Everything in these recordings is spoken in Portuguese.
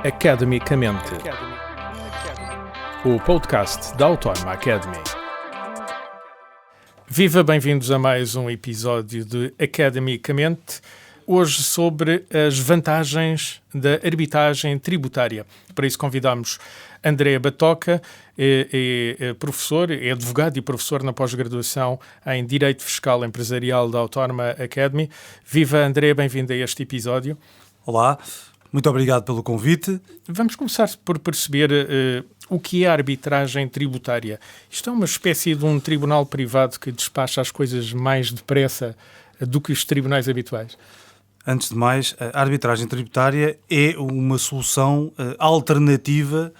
Academicamente, o podcast da Autónoma Academy. Viva, bem-vindos a mais um episódio de Academicamente, hoje sobre as vantagens da arbitragem tributária. Para isso convidamos André Batoca, é professor, é advogado e professor na pós-graduação em Direito Fiscal Empresarial da Autónoma Academy. Viva, André, bem-vindo a este episódio. Olá, muito obrigado pelo convite. Vamos começar por perceber o que é a arbitragem tributária. Isto é uma espécie de um tribunal privado que despacha as coisas mais depressa do que os tribunais habituais. Antes de mais, a arbitragem tributária é uma solução alternativa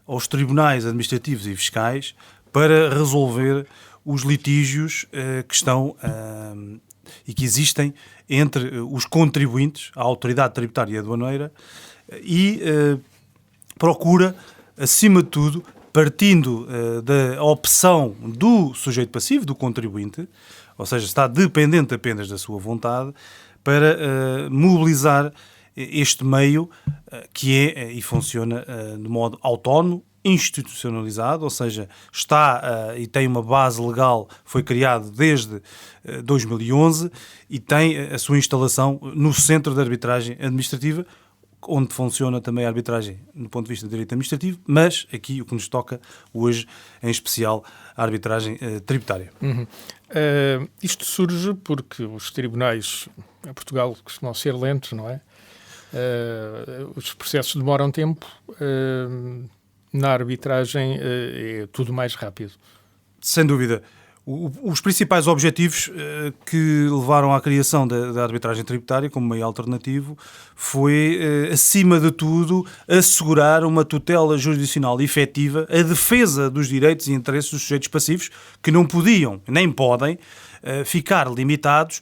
aos tribunais administrativos e fiscais para resolver os litígios que estão e que existem entre os contribuintes, a autoridade tributária e aduaneira, e procura, acima de tudo, partindo da opção do sujeito passivo, do contribuinte, ou seja, está dependente apenas da sua vontade, para mobilizar este meio que é e funciona de modo autónomo, institucionalizado, ou seja, está e tem uma base legal, foi criado desde 2011 e tem a sua instalação no Centro de Arbitragem Administrativa, onde funciona também a arbitragem do ponto de vista de direito administrativo, mas aqui o que nos toca hoje, em especial, a arbitragem tributária. Isto surge porque os tribunais em Portugal costumam ser lentos, não é? Os processos demoram tempo. Na arbitragem é tudo mais rápido. Sem dúvida. Os principais objetivos que levaram à criação da arbitragem tributária como meio alternativo foi, acima de tudo, assegurar uma tutela jurisdicional efetiva, a defesa dos direitos e interesses dos sujeitos passivos que não podiam, nem podem, ficar limitados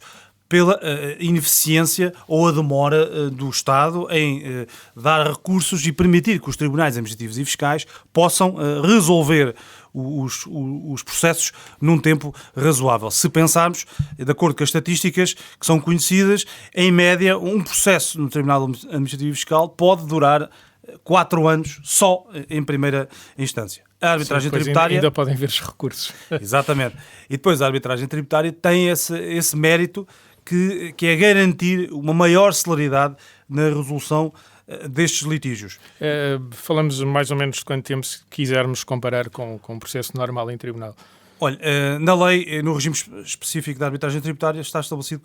pela ineficiência ou a demora do Estado em dar recursos e permitir que os tribunais administrativos e fiscais possam resolver os processos num tempo razoável. Se pensarmos, de acordo com as estatísticas que são conhecidas, em média, um processo no Tribunal Administrativo e Fiscal pode durar 4 anos só em primeira instância. A arbitragem tributária... Ainda podem ver os recursos. Exatamente. E depois a arbitragem tributária tem esse mérito que é garantir uma maior celeridade na resolução destes litígios. Falamos mais ou menos de quanto tempo, se quisermos comparar com um processo normal em tribunal. Olha, na lei, no regime específico da arbitragem tributária, está estabelecido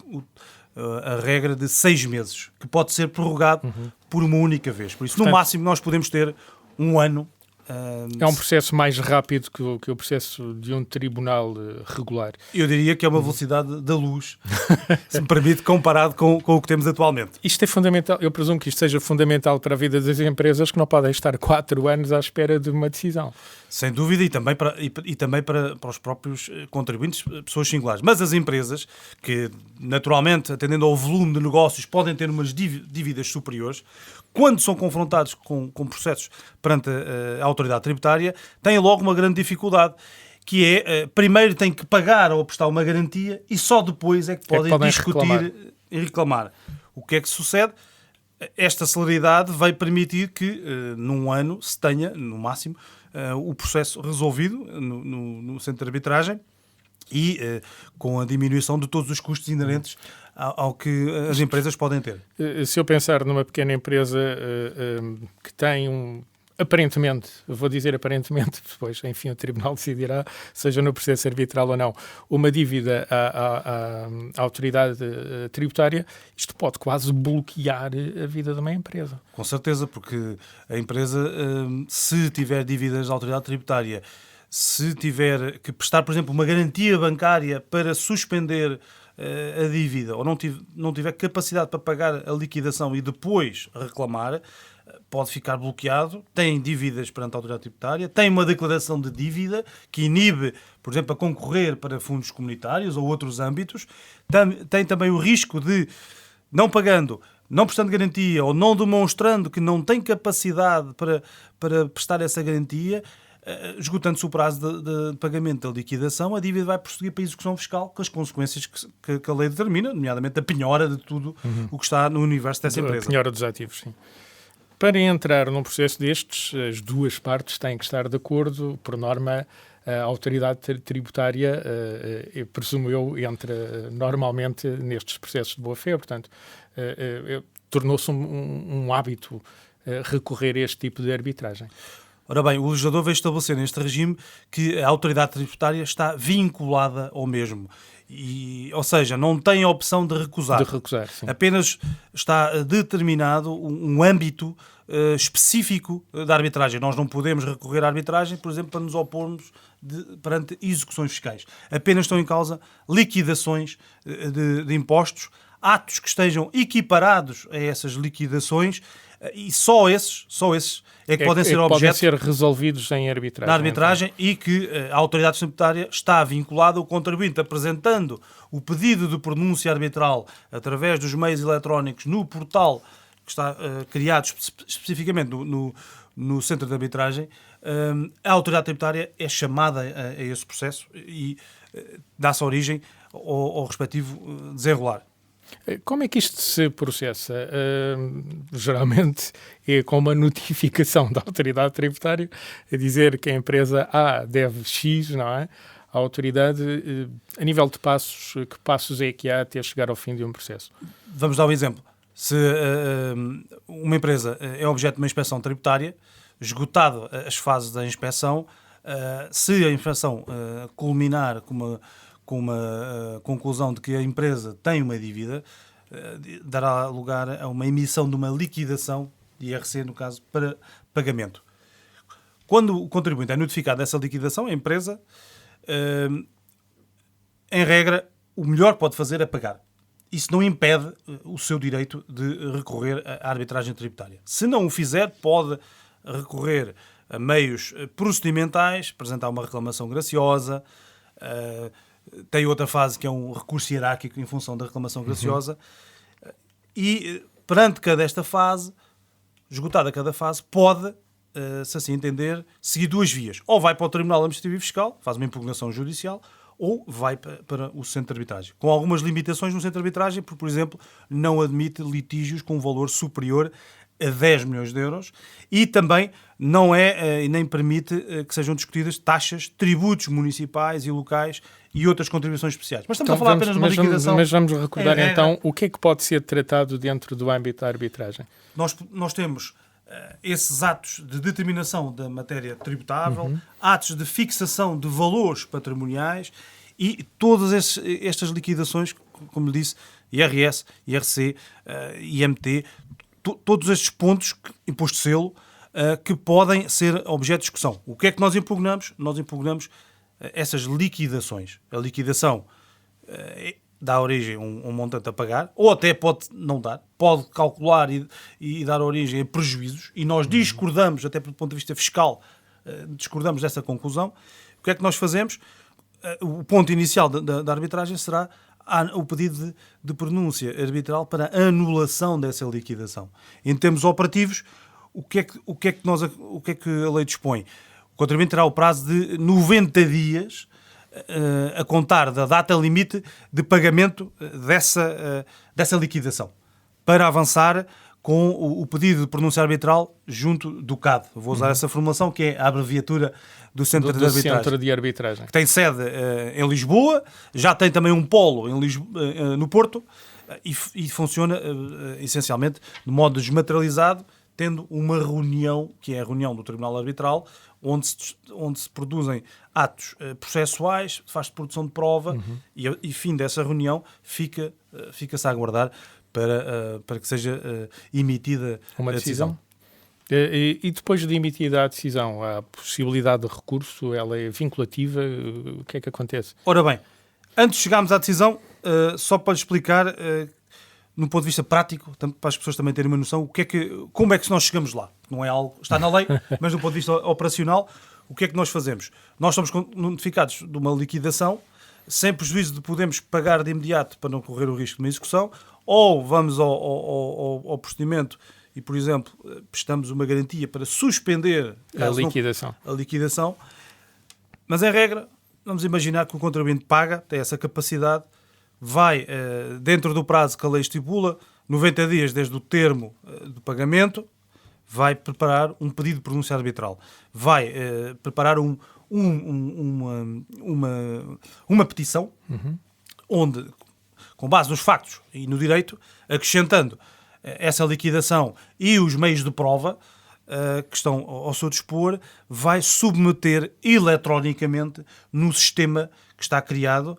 a regra de 6 meses, que pode ser prorrogado por uma única vez. Por isso, portanto, no máximo, nós podemos ter 1 ano. É um processo mais rápido que o processo de um tribunal regular. Eu diria que é uma velocidade da luz, se me permite, comparado com o que temos atualmente. Isto é fundamental, eu presumo que isto seja fundamental para a vida das empresas que não podem estar 4 anos à espera de uma decisão. Sem dúvida, e também para os próprios contribuintes, pessoas singulares. Mas as empresas, que naturalmente, atendendo ao volume de negócios, podem ter umas dívidas superiores, quando são confrontados com processos perante a autoridade tributária, têm logo uma grande dificuldade, que é, primeiro têm que pagar ou prestar uma garantia e só depois é que podem discutir e reclamar. O que é que sucede? Esta celeridade vai permitir que, num ano, se tenha, no máximo, o processo resolvido no centro de arbitragem e com a diminuição de todos os custos inerentes ao que as empresas podem ter. Se eu pensar numa pequena empresa que tem aparentemente, vou dizer aparentemente, depois, enfim, o Tribunal decidirá, seja no processo arbitral ou não, uma dívida à autoridade tributária, isto pode quase bloquear a vida de uma empresa. Com certeza, porque a empresa, se tiver dívidas à autoridade tributária, se tiver que prestar, por exemplo, uma garantia bancária para suspender a dívida ou não tiver capacidade para pagar a liquidação e depois reclamar, pode ficar bloqueado, tem dívidas perante a autoridade tributária, tem uma declaração de dívida que inibe, por exemplo, a concorrer para fundos comunitários ou outros âmbitos, tem também o risco de, não pagando, não prestando garantia ou não demonstrando que não tem capacidade para prestar essa garantia, esgotando-se o prazo de pagamento da liquidação, a dívida vai prosseguir para a execução fiscal com as consequências que a lei determina, nomeadamente a penhora de tudo o que está no universo dessa empresa. A penhora dos ativos, sim. para entrar num processo destes, as duas partes têm que estar de acordo, por norma. A autoridade tributária, presumo eu, entra normalmente nestes processos de boa-fé, portanto, tornou-se um hábito recorrer a este tipo de arbitragem. Ora bem, o legislador veio estabelecer neste regime que a autoridade tributária está vinculada ao mesmo. Ou seja, não tem a opção de recusar. De recusar, sim. Apenas está determinado um âmbito específico da arbitragem. Nós não podemos recorrer à arbitragem, por exemplo, para nos opormos perante execuções fiscais. Apenas estão em causa liquidações de impostos, atos que estejam equiparados a essas liquidações, e só esses é que podem ser objeto podem ser resolvidos em arbitragem. Na arbitragem, e que a autoridade tributária está vinculada ao contribuinte, apresentando o pedido de pronúncia arbitral através dos meios eletrónicos no portal que está criado especificamente no centro de arbitragem. A autoridade tributária é chamada a esse processo e dá-se origem ao respectivo desenrolar. Como é que isto se processa? Geralmente é com uma notificação da autoridade tributária a dizer que a empresa A deve X, não é? A autoridade, a nível de passos, que passos é que há até chegar ao fim de um processo? Vamos dar um exemplo. Se uma empresa é objeto de uma inspeção tributária, esgotado as fases da inspeção, se a inspeção culminar com uma conclusão de que a empresa tem uma dívida, dará lugar a uma emissão de uma liquidação de IRC, no caso, para pagamento. Quando o contribuinte é notificado dessa liquidação, a empresa, em regra, o melhor que pode fazer é pagar. Isso não impede o seu direito de recorrer à arbitragem tributária. Se não o fizer, pode recorrer a meios procedimentais, apresentar uma reclamação graciosa. Tem outra fase que é um recurso hierárquico em função da reclamação graciosa. E perante cada esta fase, esgotada cada fase, pode, se assim entender, seguir duas vias. Ou vai para o Tribunal Administrativo e Fiscal, faz uma impugnação judicial, ou vai para o centro de arbitragem. Com algumas limitações no centro de arbitragem, porque, por exemplo, não admite litígios com um valor superior a 10 milhões de euros e também não e nem permite que sejam discutidas taxas, tributos municipais e locais e outras contribuições especiais. Mas estamos a falar apenas de uma liquidação. Mas vamos recordar então o que é que pode ser tratado dentro do âmbito da arbitragem. Nós temos esses atos de determinação da matéria tributável, atos de fixação de valores patrimoniais e todas estas liquidações, como lhe disse, IRS, IRC, IMT, todos estes pontos, imposto de selo, que podem ser objeto de discussão. O que é que nós impugnamos? Nós impugnamos essas liquidações. A liquidação dá origem a um montante a pagar, ou até pode não dar, pode calcular e dar origem a prejuízos, e nós discordamos, até do ponto de vista fiscal, discordamos dessa conclusão. O que é que nós fazemos? O ponto inicial da arbitragem será o pedido de pronúncia arbitral para a anulação dessa liquidação. Em termos operativos, o que é que a lei dispõe? O contribuinte terá o prazo de 90 dias a contar da data limite de pagamento dessa liquidação, para avançar com o pedido de pronúncia arbitral junto do CAD. Vou usar essa formulação, que é a abreviatura do Centro de Arbitragem. Centro de Arbitragem. Que tem sede em Lisboa, já tem também um polo no Porto, e funciona essencialmente de modo desmaterializado, tendo uma reunião, que é a reunião do Tribunal Arbitral, onde se produzem atos processuais, faz-se produção de prova, e fim dessa reunião fica-se a aguardar para que seja emitida uma decisão. E depois de emitida a decisão, a possibilidade de recurso, ela é vinculativa? O que é que acontece? Ora bem, antes de chegarmos à decisão, só para explicar, no ponto de vista prático, para as pessoas também terem uma noção, como é que nós chegamos lá. Não é algo, está na lei, mas do ponto de vista operacional, o que é que nós fazemos? Nós somos notificados de uma liquidação, sem prejuízo de podermos pagar de imediato para não correr o risco de uma execução, ou vamos ao procedimento e, por exemplo, prestamos uma garantia para suspender a liquidação. Mas, em regra, vamos imaginar que o contribuinte paga, tem essa capacidade, vai, dentro do prazo que a lei estipula, 90 dias desde o termo do pagamento, vai preparar um pedido de pronúncia arbitral, vai preparar uma petição, onde, com base nos factos e no direito, acrescentando essa liquidação e os meios de prova que estão ao seu dispor, vai submeter eletronicamente no sistema que está criado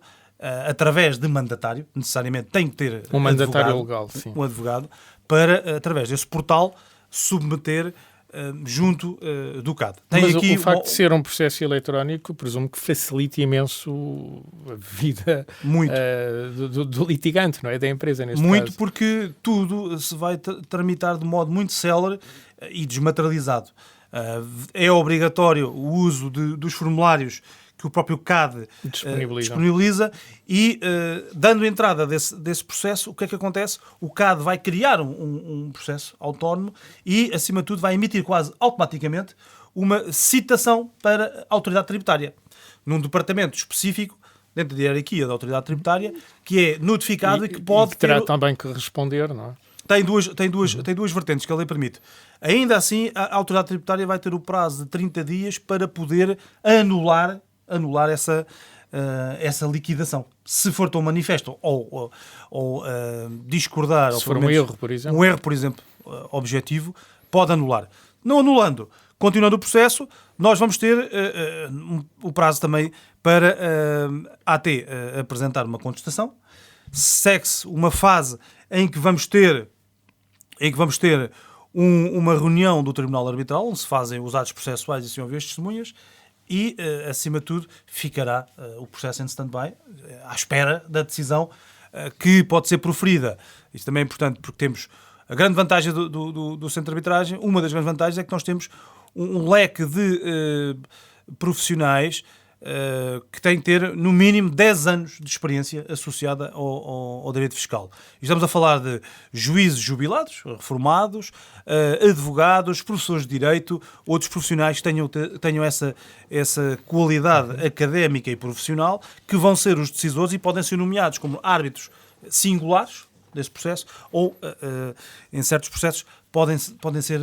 através de mandatário, necessariamente tem que ter um mandatário legal, sim. Um advogado, para, através desse portal, submeter junto do CAD. Mas aqui o facto de ser um processo eletrónico, presumo que facilite imenso a vida do litigante, não é? Da empresa, neste muito, caso. Porque tudo se vai tramitar de modo muito célere e desmaterializado. É obrigatório o uso dos formulários que o próprio CAD disponibiliza e, dando entrada desse processo, o que é que acontece? O CAD vai criar um processo autónomo e, acima de tudo, vai emitir quase automaticamente uma citação para a autoridade tributária, num departamento específico, dentro da hierarquia da autoridade tributária, que é notificado e que pode que terá também que responder, não é? Tem duas vertentes que a lei permite. Ainda assim, a autoridade tributária vai ter o prazo de 30 dias para poder anular essa liquidação. Se for tão manifesto ou discordar... Se for um erro, por exemplo. Um erro, por exemplo, objetivo, pode anular. Não anulando, continuando o processo, nós vamos ter o prazo também para a AT apresentar uma contestação. Segue-se uma fase em que vamos ter uma reunião do Tribunal Arbitral, onde se fazem os atos processuais e se ouvem as testemunhas, e, acima de tudo, ficará o processo em stand-by, à espera da decisão que pode ser proferida. Isto também é importante porque temos a grande vantagem do centro de arbitragem. Uma das grandes vantagens é que nós temos um leque de profissionais que têm que ter, no mínimo, 10 anos de experiência associada ao direito fiscal. E estamos a falar de juízes jubilados, reformados, advogados, professores de direito, outros profissionais que tenham essa qualidade académica e profissional, que vão ser os decisores e podem ser nomeados como árbitros singulares desse processo, ou, em certos processos, podem ser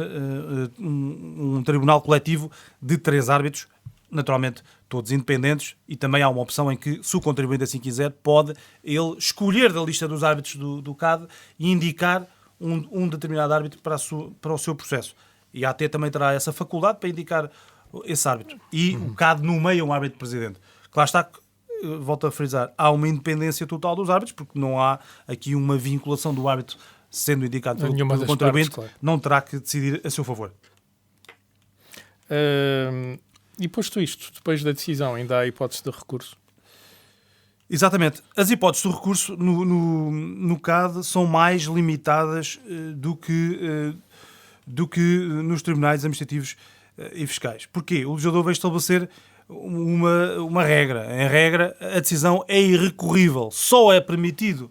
um tribunal coletivo de 3 árbitros, naturalmente todos independentes, e também há uma opção em que, se o contribuinte assim quiser, pode ele escolher da lista dos árbitros do CAD e indicar um determinado árbitro para o seu processo. E a AT também terá essa faculdade para indicar esse árbitro. E o CAD nomeia um árbitro-presidente. Claro está, volto a frisar, há uma independência total dos árbitros, porque não há aqui uma vinculação do árbitro sendo indicado pelo contribuinte, claro. Não terá que decidir a seu favor. E posto isto, depois da decisão, ainda há hipótese de recurso? Exatamente. As hipóteses de recurso no CAD são mais limitadas do que nos tribunais administrativos e fiscais. Porquê? O legislador vai estabelecer uma regra. Em regra, a decisão é irrecorrível. Só é permitido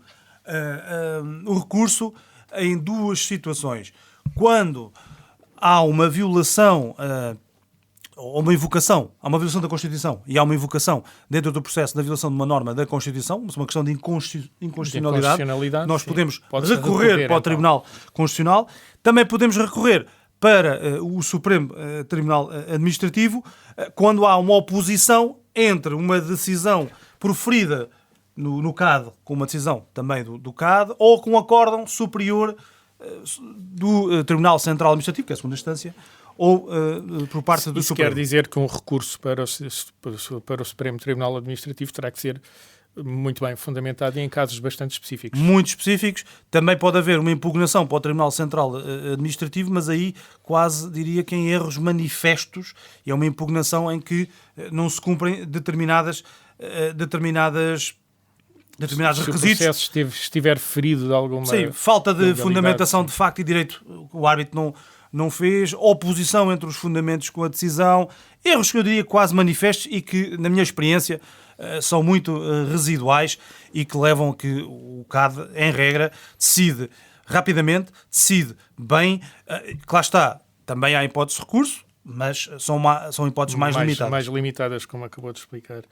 o recurso em 2 situações. Quando há uma violação... ou uma invocação, há uma violação da Constituição e há uma invocação dentro do processo da violação de uma norma da Constituição, uma questão de inconstitucionalidade, nós podemos recorrer para o Tribunal Constitucional, também podemos recorrer para o Supremo Tribunal Administrativo quando há uma oposição entre uma decisão proferida no CAD, com uma decisão também do CAD, ou com um acórdão superior do Tribunal Central Administrativo, que é a segunda instância, ou por parte do Supremo. Isso quer dizer que um recurso para o Supremo Tribunal Administrativo terá que ser muito bem fundamentado e em casos bastante específicos. Muito específicos. Também pode haver uma impugnação para o Tribunal Central Administrativo, mas aí quase diria que em erros manifestos, e é uma impugnação em que não se cumprem determinados requisitos. Se o processo estiver ferido de alguma... Sim, falta de fundamentação de facto e direito, o árbitro não fez, oposição entre os fundamentos com a decisão, erros que eu diria quase manifestos e que, na minha experiência, são muito residuais e que levam a que o CAD, em regra, decide rapidamente, decide bem. Claro está, também há hipóteses de recurso, mas são hipóteses mais limitadas. Mais limitadas, como acabou de explicar.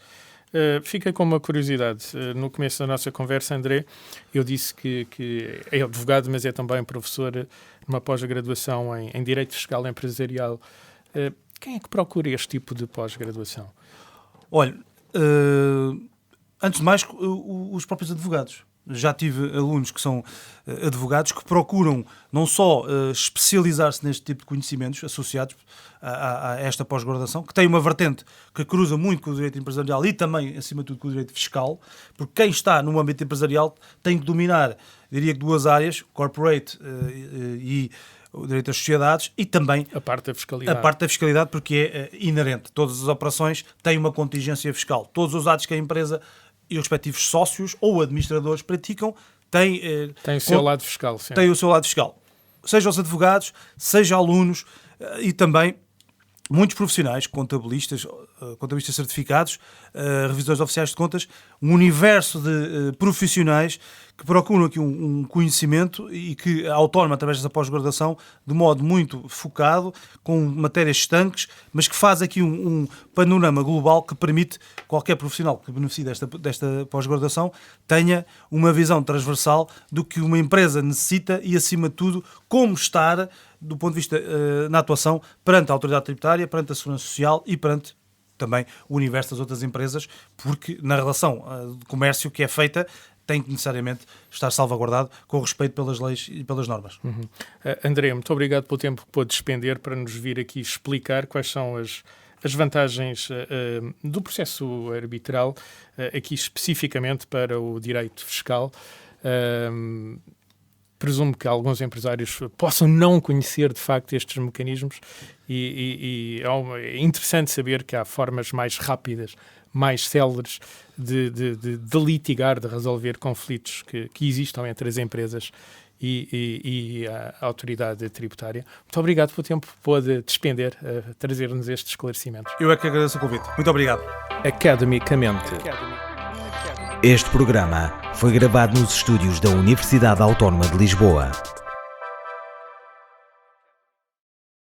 Fica com uma curiosidade. No começo da nossa conversa, André, eu disse que é advogado, mas é também professor uma pós-graduação em Direito Fiscal Empresarial, quem é que procura este tipo de pós-graduação? Olha, antes de mais, os próprios advogados. Já tive alunos que são advogados que procuram não só especializar-se neste tipo de conhecimentos associados a esta pós-graduação, que tem uma vertente que cruza muito com o direito empresarial e também, acima de tudo, com o direito fiscal, porque quem está no âmbito empresarial tem que dominar, diria que, duas áreas, corporate e o direito das sociedades, e também a parte da fiscalidade. A parte da fiscalidade, porque é inerente. Todas as operações têm uma contingência fiscal. Todos os atos que a empresa e os respectivos sócios ou administradores praticam têm o seu lado fiscal. Sim. Tem o seu lado fiscal. Seja os advogados, seja alunos e também muitos profissionais, contabilistas certificados, revisores oficiais de contas, um universo de profissionais que procuram aqui um conhecimento e que a Autónoma, através dessa pós-graduação, de modo muito focado, com matérias estanques, mas que faz aqui um panorama global que permite qualquer profissional que beneficie desta pós-graduação tenha uma visão transversal do que uma empresa necessita e, acima de tudo, como estar do ponto de vista na atuação perante a autoridade tributária, perante a segurança social e perante também o universo das outras empresas, porque na relação de comércio que é feita tem que necessariamente estar salvaguardado com respeito pelas leis e pelas normas. André, muito obrigado pelo tempo que pôde despender para nos vir aqui explicar quais são as vantagens do processo arbitral, aqui especificamente para o direito fiscal. Presumo que alguns empresários possam não conhecer, de facto, estes mecanismos e é interessante saber que há formas mais rápidas, mais céleres de litigar, de resolver conflitos que existam entre as empresas e a autoridade tributária. Muito obrigado pelo tempo que pôde despender a trazer-nos estes esclarecimentos. Eu é que agradeço o convite. Muito obrigado. Academicamente. Este programa foi gravado nos estúdios da Universidade Autónoma de Lisboa.